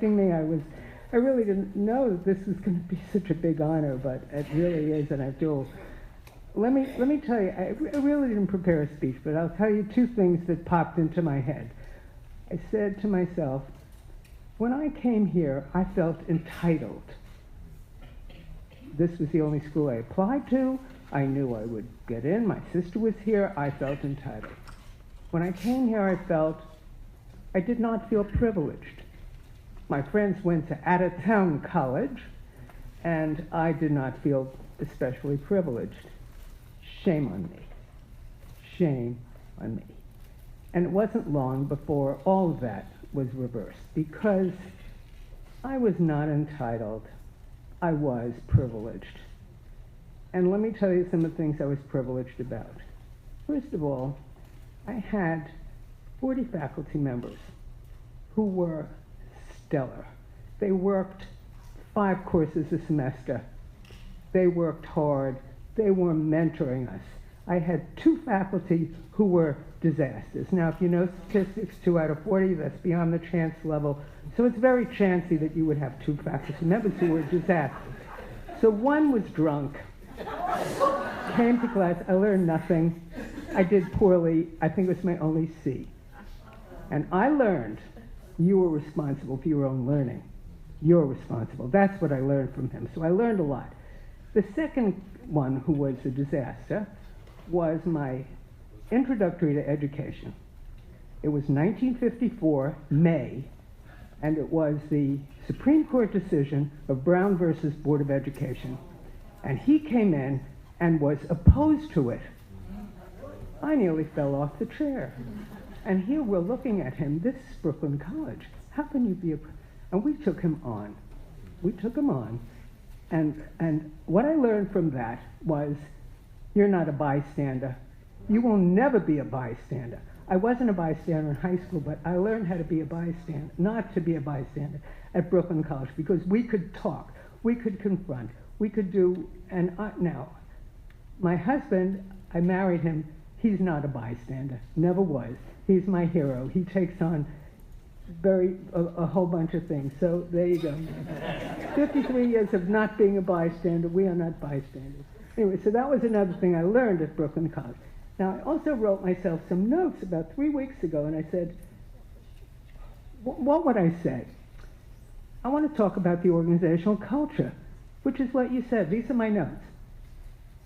asking me. I really didn't know that this was going to be such a big honor, but it really is, and I feel. Let me tell you, I really didn't prepare a speech, but I'll tell you two things that popped into my head. I said to myself, when I came here, I felt entitled. This was the only school I applied to. I knew I would get in. My sister was here. I felt entitled. When I came here, I felt I did not feel privileged. My friends went to out-of-town college, and I did not feel especially privileged. Shame on me. Shame on me. And it wasn't long before all of that was reversed, because I was not entitled. I was privileged. And let me tell you some of the things I was privileged about. First of all, I had 40 faculty members who were stellar. They worked 5 courses a semester. They worked hard. They were mentoring us. I had 2 faculty who were disasters. Now, if you know statistics, 2 out of 40, that's beyond the chance level. So it's very chancy that you would have 2 faculty members who were disasters. So one was drunk, came to class, I learned nothing. I did poorly. I think it was my only C. And I learned you were responsible for your own learning. You're responsible. That's what I learned from him. So I learned a lot. The second one, who was a disaster, was my introductory to education. It was 1954, May, and it was the Supreme Court decision of Brown versus Board of Education. And he came in and was opposed to it. I nearly fell off the chair. And here we're looking at him. This is Brooklyn College. How can you be And we took him on. We took him on. And what I learned from that was, you're not a bystander. You will never be a bystander. I wasn't a bystander in high school, but I learned how to be a bystander, not to be a bystander at Brooklyn College, because we could talk, we could confront, we could do, now, my husband, I married him, he's not a bystander, never was. He's my hero. He takes on a whole bunch of things. So there you go. 53 years of not being a bystander. We are not bystanders. Anyway, so that was another thing I learned at Brooklyn College. Now, I also wrote myself some notes about 3 weeks ago, and I said, what would I say? I want to talk about the organizational culture, which is what you said. These are my notes.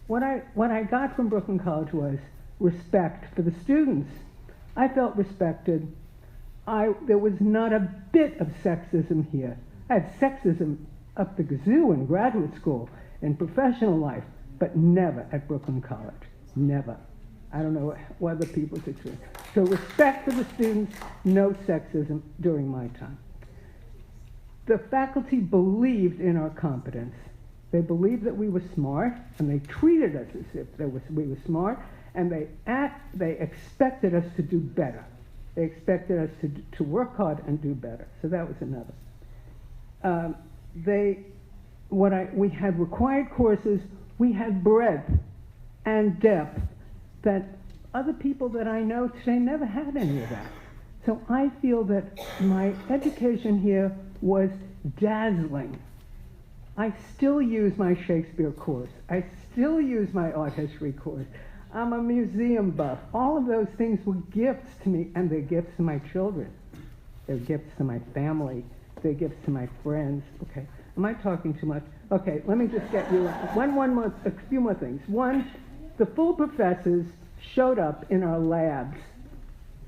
What I got from Brooklyn College was respect for the students. I felt respected. There was not a bit of sexism here. I had sexism up the gazoo in graduate school, in professional life, but never at Brooklyn College. Never. I don't know what other people's experience. So respect for the students, no sexism during my time. The faculty believed in our competence. They believed that we were smart, and they treated us as if we were smart, and they expected us to do better. They expected us to work hard and do better. So that was another. We had required courses. We had breadth and depth that other people that I know today never had any of that. So I feel that my education here was dazzling. I still use my Shakespeare course. I still use my art history course. I'm a museum buff. All of those things were gifts to me, and they're gifts to my children. They're gifts to my family. They're gifts to my friends. Okay, am I talking too much? Okay, let me just get you a few more things. One, the full professors showed up in our labs.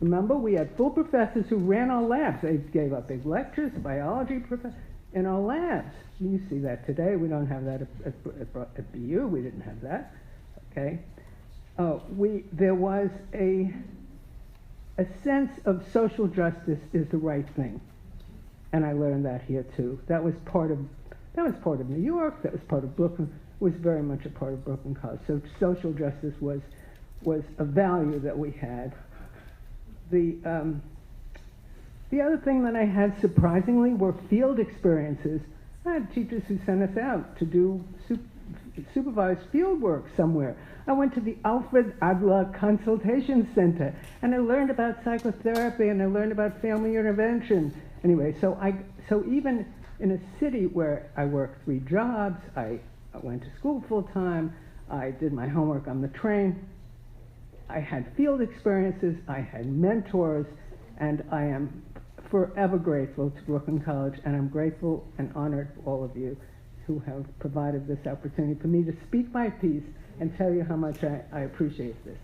Remember, we had full professors who ran our labs. They gave up big lectures, biology professors, in our labs. You see that today. We don't have that at BU. We didn't have that. Okay. There was a sense of social justice is the right thing, and I learned that here too. That was part of New York. That was part of Brooklyn. Was very much a part of Brooklyn College. So social justice was a value that we had. The other thing that I had, surprisingly, were field experiences. I had teachers who sent us out to do supervised field work somewhere. I went to the Alfred Adler Consultation Center, and I learned about psychotherapy, and I learned about family intervention, Anyway, so even in a city where I worked 3 jobs, I went to school full time, I did my homework on the train, I had field experiences, I had mentors, and I am forever grateful to Brooklyn College, and I'm grateful and honored for all of you who have provided this opportunity for me to speak my piece and tell you how much I appreciate this.